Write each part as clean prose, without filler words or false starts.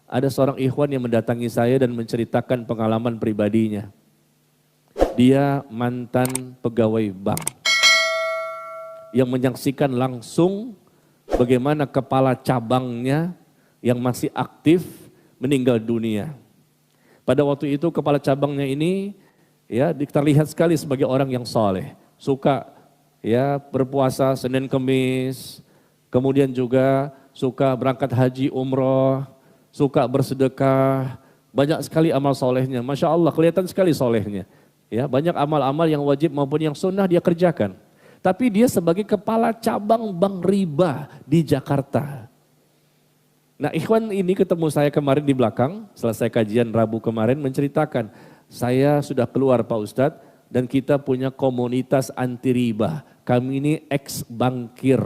ada seorang ikhwan yang mendatangi saya dan menceritakan pengalaman pribadinya. Dia mantan pegawai bank yang menyaksikan langsung bagaimana kepala cabangnya yang masih aktif meninggal dunia. Pada waktu itu kepala cabangnya ini ya terlihat sekali sebagai orang yang soleh, suka ya berpuasa Senin Kemis, kemudian juga suka berangkat haji umroh, suka bersedekah, banyak sekali amal solehnya. Masya Allah kelihatan sekali solehnya. Ya, banyak amal-amal yang wajib maupun yang sunnah dia kerjakan. Tapi dia sebagai kepala cabang bank riba di Jakarta. Nah ikhwan ini ketemu saya kemarin di belakang, selesai kajian Rabu kemarin menceritakan, saya sudah keluar Pak Ustadz dan kita punya komunitas anti riba. Kami ini ex-bankir.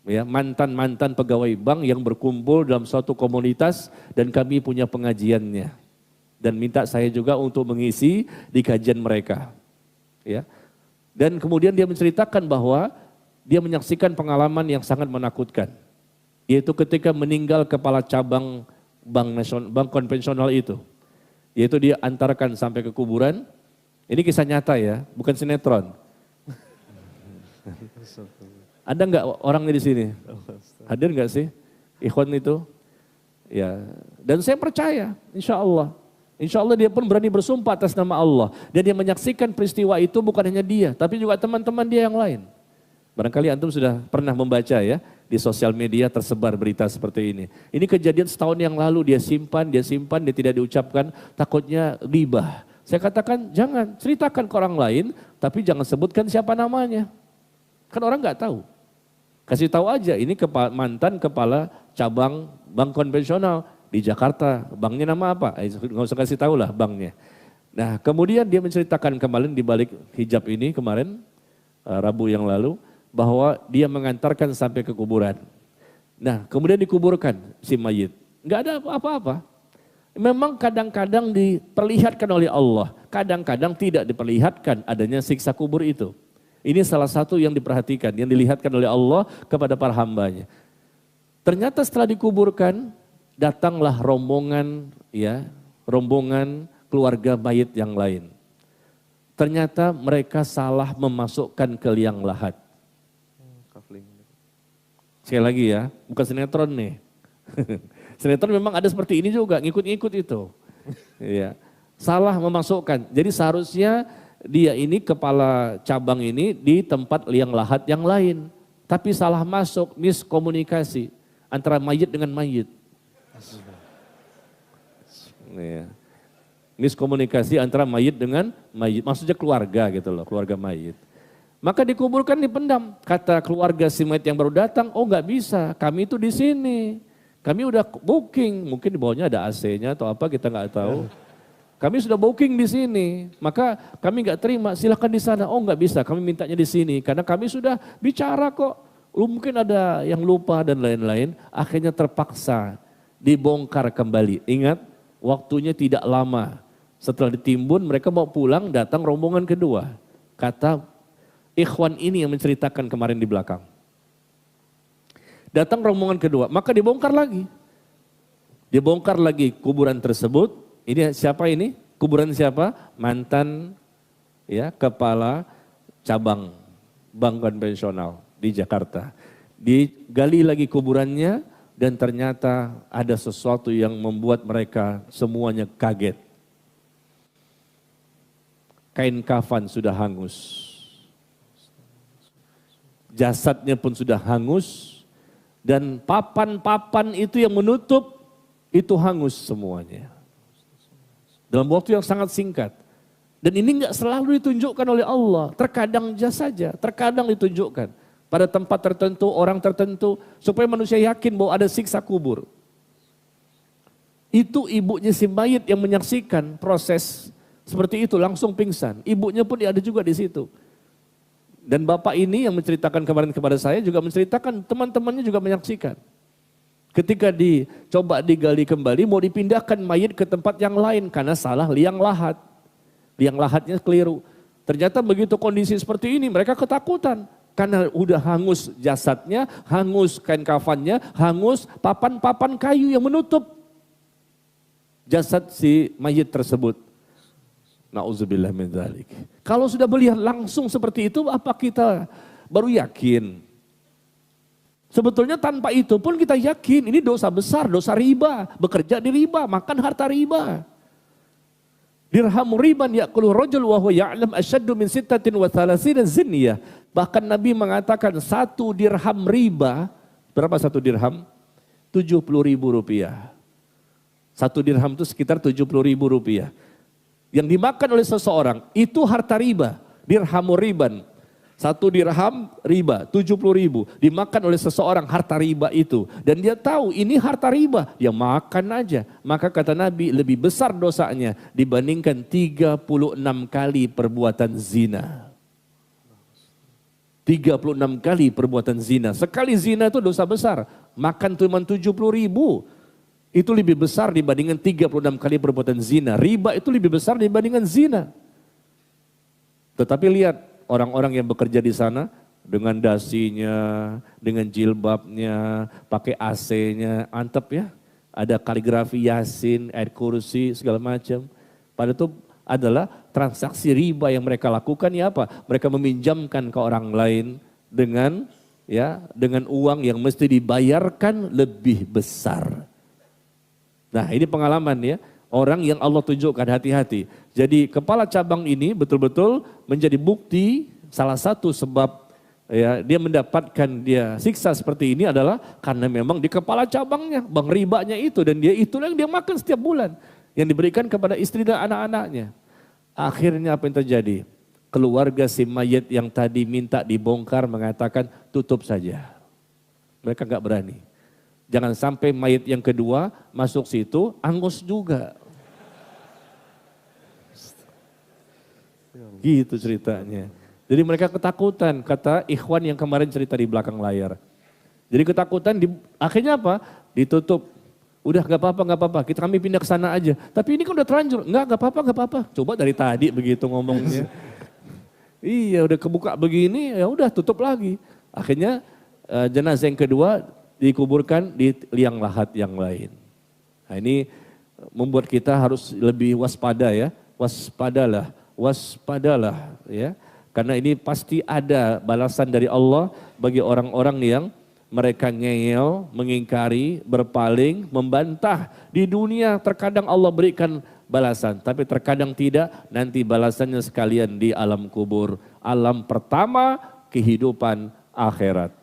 Ya, mantan-mantan pegawai bank yang berkumpul dalam suatu komunitas dan kami punya pengajiannya. Dan minta saya juga untuk mengisi di kajian mereka. Ya. Dan kemudian dia menceritakan bahwa dia menyaksikan pengalaman yang sangat menakutkan. Yaitu ketika meninggal kepala cabang bank konvensional itu. Yaitu dia antarkan sampai ke kuburan. Ini kisah nyata ya, bukan sinetron. Ada nggak orangnya di sini? Hadir nggak sih ikhwan itu? Ya. Dan saya percaya, insya Allah. Insya Allah dia pun berani bersumpah atas nama Allah. Dan dia menyaksikan peristiwa itu bukan hanya dia, tapi juga teman-teman dia yang lain. Barangkali antum sudah pernah membaca ya, di sosial media tersebar berita seperti ini. Ini kejadian setahun yang lalu dia simpan, dia tidak diucapkan, takutnya ribah. Saya katakan jangan, ceritakan ke orang lain, tapi jangan sebutkan siapa namanya. Kan orang nggak tahu. Kasih tahu aja, ini mantan kepala cabang bank konvensional di Jakarta, banknya nama apa? Nggak usah kasih tahu lah banknya. Nah kemudian dia menceritakan kemarin di balik hijab ini kemarin, Rabu yang lalu, bahwa dia mengantarkan sampai ke kuburan. Nah kemudian dikuburkan si mayit. Nggak ada apa-apa. Memang kadang-kadang diperlihatkan oleh Allah, kadang-kadang tidak diperlihatkan adanya siksa kubur itu. Ini salah satu yang diperhatikan, yang dilihatkan oleh Allah kepada para hambanya. Ternyata setelah dikuburkan, datanglah rombongan keluarga mayit yang lain. Ternyata mereka salah memasukkan ke liang lahat. Sekali lagi ya, bukan sinetron nih. Sinetron memang ada seperti ini juga, ngikut-ngikut itu. Ya. Salah memasukkan. Jadi seharusnya dia ini kepala cabang ini di tempat liang lahat yang lain. Tapi salah masuk, miskomunikasi antara mayit dengan mayit. Ya. Miskomunikasi antara mayit dengan mayit, maksudnya keluarga gitu loh, keluarga mayit. Maka dikuburkan dipendam. Kata keluarga si mayit yang baru datang, oh nggak bisa, kami itu di sini. Kami udah booking, mungkin di bawahnya ada AC-nya atau apa kita nggak tahu. Kami sudah booking di sini, maka kami nggak terima, silakan di sana. Oh nggak bisa, kami mintanya di sini karena kami sudah bicara kok. Mungkin ada yang lupa dan lain-lain. Akhirnya terpaksa dibongkar kembali. Ingat, waktunya tidak lama. Setelah ditimbun, mereka mau pulang, datang rombongan kedua. Kata ikhwan ini yang menceritakan kemarin di belakang. Datang rombongan kedua, maka dibongkar lagi. Dibongkar lagi kuburan tersebut. Ini siapa ini? Kuburan siapa? Mantan ya kepala cabang bank konvensional di Jakarta. Digali lagi kuburannya dan ternyata ada sesuatu yang membuat mereka semuanya kaget. Kain kafan sudah hangus. Jasadnya pun sudah hangus dan papan-papan itu yang menutup itu hangus semuanya. Dalam waktu yang sangat singkat. Dan ini enggak selalu ditunjukkan oleh Allah. Terkadang saja, terkadang ditunjukkan. Pada tempat tertentu, orang tertentu. Supaya manusia yakin bahwa ada siksa kubur. Itu ibunya si mayit yang menyaksikan proses seperti itu langsung pingsan. Ibunya pun ada juga di situ. Dan bapak ini yang menceritakan kemarin kepada saya juga menceritakan teman-temannya juga menyaksikan. Ketika dicoba digali kembali, mau dipindahkan mayit ke tempat yang lain karena salah liang lahat. Liang lahatnya keliru. Ternyata begitu kondisi seperti ini, mereka ketakutan. Karena udah hangus jasadnya, hangus kain kafannya, hangus papan-papan kayu yang menutup jasad si mayit tersebut. Na'udzubillah min dzalik. Kalau sudah melihat langsung seperti itu, apa kita baru yakin? Sebetulnya tanpa itu pun kita yakin ini dosa besar, dosa riba, bekerja di riba, makan harta riba. Dirhamu riban ya'kulu rajul wa huwa ya'lam asyaddu min sittatin wa thalathina zinniyah. Bahkan Nabi mengatakan 1 dirham riba, berapa 1 dirham? 70.000 rupiah. 1 dirham itu sekitar 70.000 rupiah. Yang dimakan oleh seseorang itu harta riba, dirhamu riban. 1 dirham riba, 70.000 dimakan oleh seseorang harta riba itu. Dan dia tahu ini harta riba, dia makan aja. Maka kata Nabi lebih besar dosanya dibandingkan 36 kali perbuatan zina. 36 kali perbuatan zina. Sekali zina itu dosa besar. Makan cuma 70.000. Itu lebih besar dibandingkan 36 kali perbuatan zina. Riba itu lebih besar dibandingkan zina. Tetapi lihat orang-orang yang bekerja di sana dengan dasinya, dengan jilbabnya, pakai AC-nya, antep ya. Ada kaligrafi Yasin, ayat kursi, segala macam. Padahal itu adalah transaksi riba yang mereka lakukan ya apa? Mereka meminjamkan ke orang lain dengan uang yang mesti dibayarkan lebih besar. Nah ini pengalaman ya, orang yang Allah tunjukkan hati-hati. Jadi kepala cabang ini betul-betul menjadi bukti salah satu sebab ya dia mendapatkan siksa seperti ini adalah karena memang di kepala cabangnya, bank ribanya itu dan dia itulah yang dia makan setiap bulan. Yang diberikan kepada istri dan anak-anaknya. Akhirnya apa yang terjadi? Keluarga si mayit yang tadi minta dibongkar mengatakan tutup saja. Mereka gak berani. Jangan sampai mayit yang kedua masuk situ, angus juga. Gitu ceritanya. Jadi mereka ketakutan, kata ikhwan yang kemarin cerita di belakang layar. Jadi ketakutan, akhirnya apa? Ditutup. Udah gak apa-apa, kami pindah ke sana aja. Tapi ini kan udah terlanjur, gak apa-apa. Coba dari tadi begitu ngomongnya. Iya udah kebuka begini, ya udah tutup lagi. Akhirnya jenazah yang kedua dikuburkan di liang lahat yang lain. Nah ini membuat kita harus lebih waspada ya. Waspadalah ya. Karena ini pasti ada balasan dari Allah bagi orang-orang yang mereka ngeyel, mengingkari, berpaling, membantah. Di dunia terkadang Allah berikan balasan, tapi terkadang tidak, nanti balasannya sekalian di alam kubur. Alam pertama kehidupan akhirat.